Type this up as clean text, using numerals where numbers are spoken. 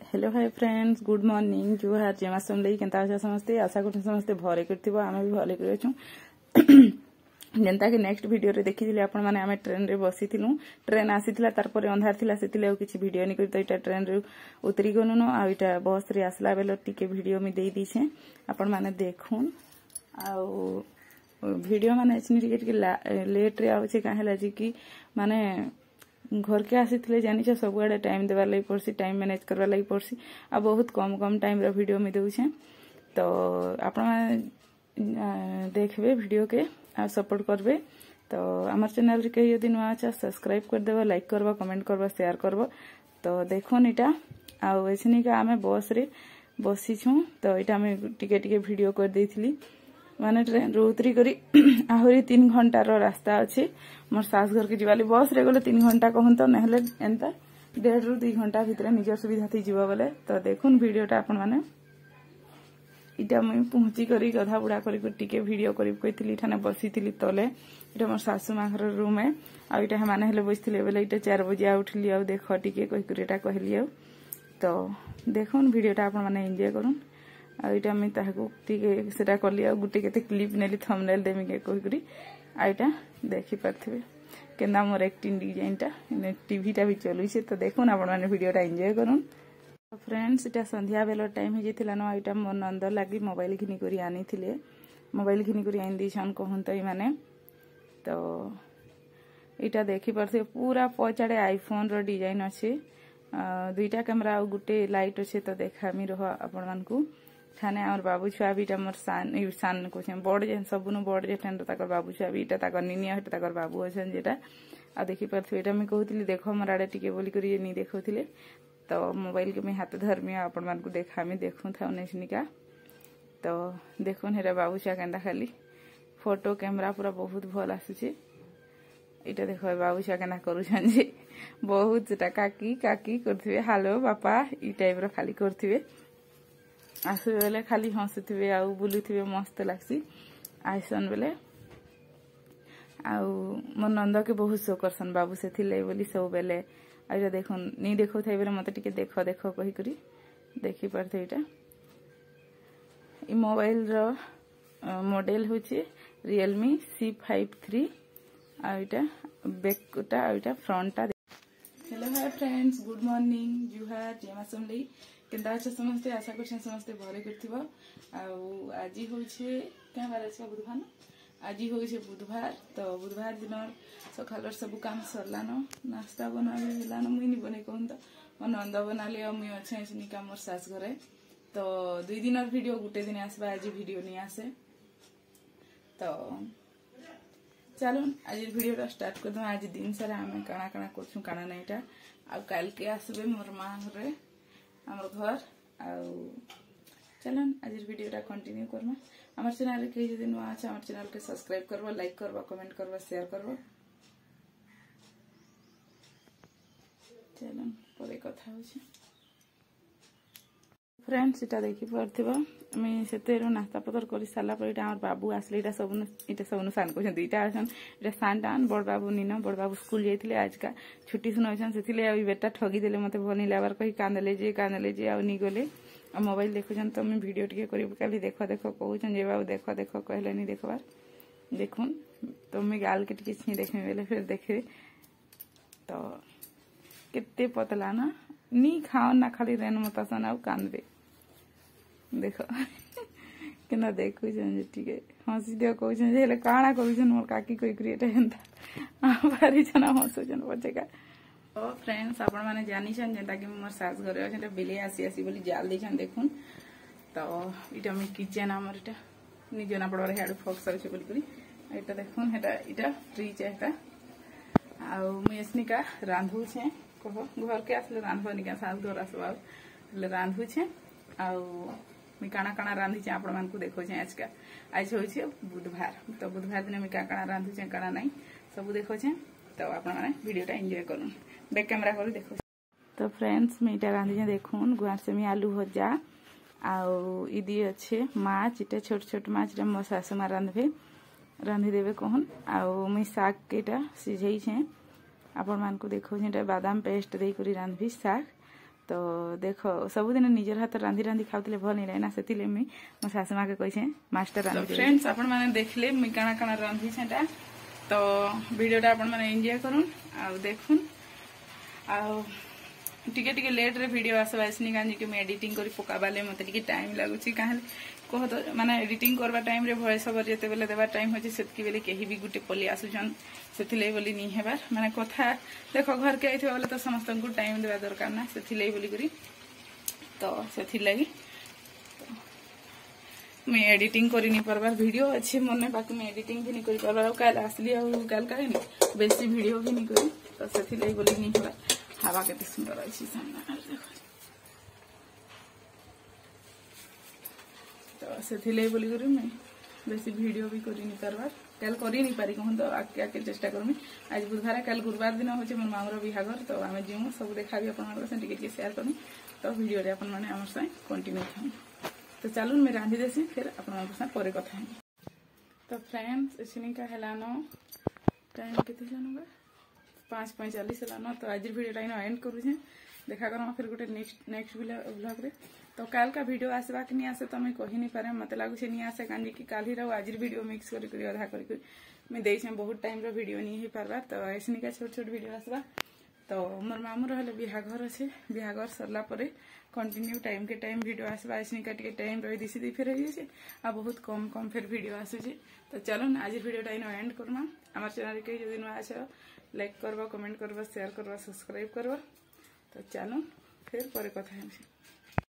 Hello hi friends good morning जुहार जेमा समले केनता अच्छा समस्ते आशा करते समस्ते भरे करथिबो आमे भी भले कर अछू जेनता के नेक्स्ट वीडियो रे देखिथिले आपण माने आमे ट्रेन रे बसिथिलु ट्रेन आसीथिला तार परे अंधार थिला सेतिले किछि वीडियो नि करतो इटा ट्रेन रे उतरी गनु न आ इटा बस रे आसला बेलो टिके वीडियो में देई दिछे आपण माने देखुन आ वीडियो माने एचनी टिके लेट रे आउछे काहेला जी की माने घर के आसी थे जानी सब आड़े टाइम देवार लगी पड़सी टाइम मैनेज करवार लगी पड़सी आ बहुत कम कम टाइम रो वीडियो में देउछे तो आपण देखबे वीडियो के आ सपोर्ट करबे तो हमर चैनल रे के यदि नुआ अच्छा सब्सक्राइब कर देबो लाइक करबो कमेंट करबो शेयर करबो तो देखोन इटा आ एसनी का आमे बस रे बसी छु तो इटा हम टिके टिके वीडियो कर देथिली माने ट्रेन रो उतरी करी आहुरी 3 घंटा रो रास्ता अछि मोर सास घर के जीवाली बस रे गले 3 घंटा कहन तो नहले एंता 1.5 ରୁ 2 घंटा भीतर निजर सुविधा थी जीवा बोले तो देखुन वीडियोटा आपण माने इटा मैं पहुंची करी गधा बुढ़ा करी टिके वीडियो करी कइथिली ठाने बसिथिली तले इटा मोर सासु मा घर रूम है आ इटा माने हेले बसिथिले बेले इटा 4 बजे उठली आ देख टिके कहि करिटा कहली आ तो देखुन वीडियोटा आपण माने एन्जॉय करूं आ इटा मैं ताहाको टिके सेटा करली आ गुटे केते क्लिप नेली थंबनेल देमी के कहि करी आ इटा देखि पारथिबे केना मोर एक्टिंग डिजाइनटा ने टीवीटा भी चलुई छे तो देखुन आपण माने वीडियोटा एन्जॉय करूं तो फ्रेंड्स इटा संध्या बेलो टाइम हे जेतिला न आइटा मोर नंद लागि मोबाइल घिनी करी आनी थिले मोबाइल घिनी करी आनी दिछन कहन तई माने तो इटा देखि परथे पूरा पचाडे आईफोन रो डिजाइन अछि दुईटा कैमरा आ गुटे लाइट अछि तो देखामी रह आपण मानकू ठाने हमर बाबू छुआ बीटा मोर सान को छे बड़ जे सबनु बड़ जे ठान ताकर बाबू छुआ बीटा ताकर निनिया हट ताकर बाबू अछन जेटा आ देखि परथे एटा मैं कहउतिली देखो मोर आडे टिके बोली करी नि देखौतिले तो मोबाइल के मैं हाथ धरमी आपण मान को देखामी देखु था नेसनिका तो देखुन हेरा बाबू छुआ केंदा खाली फोटो कैमरा पूरा बहुत भल आसुचे इटा देखो बाबू छुआ केना करूछन जे बहुत काकी काकी करथिबे हालो बापा ई टाइप रो खाली करथिबे आसु बेले खाली हंसुथिबे आ बुलुथिबे मस्त लागसी आइसन बेले आ मोर नंद के बहुत शो करसन बाबू से थिले बोली सब बेले आइरा देखुन नी देखो थाइ बेले मते टिके देखो देखो कहि करी देखि परथे इटा ई मोबाइल रो मॉडल होचे Realme C53 आ इटा बैकटा आ इटा फ्रंटटा hello hi friends good morning जुहार जेमा समली केनता अच्छा समस्ते आशा करछन समस्ते भरे करथिबो आ आजी होछे क्या बार छै बुधवार आजी होछे बुधवार तो बुधवार दिन सकालर सब काम सरला न नाश्ता बनाबे होला न मुई नि बने कहन त मन नंद बनाले आ मुई अच्छे निका मोर सास घरे तो 2 दिन वीडियो गुटे दिन आसबा आज वीडियो नि आसे तो चलो आज वीडियो स्टार्ट कर दो आज दिन सारा हमें काना काना करछु काना नैटा आ काल के आसबे मोर मां घरे हमर घर आ चलन आज वीडियोटा कंटिन्यू करबा हमर चैनल के जदि नुआ अच्छा हमर चैनल के सब्सक्राइब करबा लाइक करबा कमेंट करबा शेयर करबा चलन परे कथा होछि फ्रेंड्स इटा देखि परथिबा मैं सेतेरो नास्ता पतर करी साला पर इटा हमर बाबू आसले इटा सबनु सान को इटा आसन इटा सान टान बड़ बाबू निना बड़ बाबू स्कूल जाइथिले आज का छुट्टी सुनाइछन सेथिले आ बेटा ठगी देले मते भनी लाबर कहि कांदले जे आ नी गले आ मोबाइल देखुछन तो मैं वीडियो टिके करी काली देखो देखो कहउछन जे बाबू देखो देखो कहले नी देखबार देखुन तो मैं गाल के टिके छी देखमे बेले फिर देखे तो कितने पतला ना नी खाओ ना खाली रेन मतसन आ कांदबे देखो केना देखु जे टिके हंसी दियो कहउछन जे ले काना कहउछन मोर काकी कोइ क्रिएट हेंता आ भारी जना हंसुछन बचेका तो फ्रेंड्स आपण माने जानि छन जेता कि मोर सास घरे अछन बिले आसी बोली जाल दैछन देखुन तो इटा मी किचन हमर इटा निजना पड़बार हेड फॉक्स अछि बोली करी इटा देखुन हेटा इटा फ्रिज हेटा आ मी एसनिका रांधु छे कहो घर के आसले रांधबो निका सास घर आसबा ले रांधु छे आ मी काना काना रांधी छे आपण मान को देखो छे आज होय छे बुधवार तो बुधवार दिन मी काना रांधु छे काना नहीं सब देखो छे तो आपण माने वीडियोटा एन्जॉय करूं बैक कैमरा करू देखो तो फ्रेंड्स मी इटा रांधी छे देखुन गुआर से मी आलू भजा आ इदी अच्छे माछ इटा छोट छोट माछ रे मो सासु मा रांधी देबे कहन आ मी साग केटा सिझई छे आपण मान को देखो छे बादाम पेस्ट दे करी रांधबी साग तो देख सबुदिन निजर हाथ रांधि रांधि खाऊले भल नहीं ना से मुई मो सासू माँ के कहे मास्टर रांधि फ्रेंड्स आपण मैंने देखले मुई काना काना रांधि सेटा तो वीडियोटा आपण मैंने एंजॉय करूँ आ देखुन आ टिके टिके लेट रे वीडियो आसवा इसनी कांजी कि मैं एडिटिंग करी पकाबाले मते टिके टाइम लागुची काहे कह तो माने एडिटिंग करबा टाइम रे वॉइस ओवर जेते बेले देबा टाइम होची सेतकी बेले केही भी गुटे पली आसुजन सेथिले बोली नी हेबार माने कथा देखो घर के आइथो बोले तो समस्त को टाइम देबा दरकार ना सेथिले बोली करी तो सेथिले मैं एडिटिंग करी नहीं परबार वीडियो अच्छे मने बाकी मैं एडिटिंग भी नहीं करी परबार काल आसली आ काल काहे नहीं बेसी वीडियो भी नहीं करी तो सेथिले बोली नहीं हेबार हवा केते सुंदर अछि सामना देखो तो सेथिले बोली करी मैं बेसी वीडियो भी करी नहीं परबार काल करी नहीं पारी कहूं तो आके आके चेष्टा करमी आज बुधवार काल गुरुवार दिन होचे मोर मामर बिहागर तो आमे जिमु सब देखा भी अपन से टिके शेयर करमी तो वीडियो रे अपन माने हमर साथ कंटिन्यू थाम तो चलो मैं रांधि देसी फिर अपन साथ परे कथा तो फ्रेंड्स इसनी का हेलानो टाइम केते हेलानो 5:45 हेलानो तो आज वीडियो टाइम एंड करू छे देखा करमा फिर गोटे नेक्स्ट व्लॉग रे तो काल का वीडियो आसवा कि नहीं आसे तो मैं कहि नहीं पारे मते लागु छे नहीं आसे कांजी कि काल ही रो आज वीडियो मिक्स करी आधा करी मैं देई छे बहुत टाइम रो वीडियो नहीं ही पारबा तो ऐसनी का छोट छोट वीडियो आसवा तो मोर मामू रहले बिहाघर अच्छे बिहाघर सरला परे कंटिन्यू टाइम के टाइम वीडियो आसवा ऐसनी का टिके टाइम रही दिसी दी फिर होई आ बहुत कम कम फिर वीडियो आसुचे तो चलो ना आज वीडियो टाइम एंड करमा हमर चैनल के जो दिन आछो लाइक करबा कमेंट करबा शेयर करबा सब्सक्राइब करबा तो चलो फिर परे कथा है।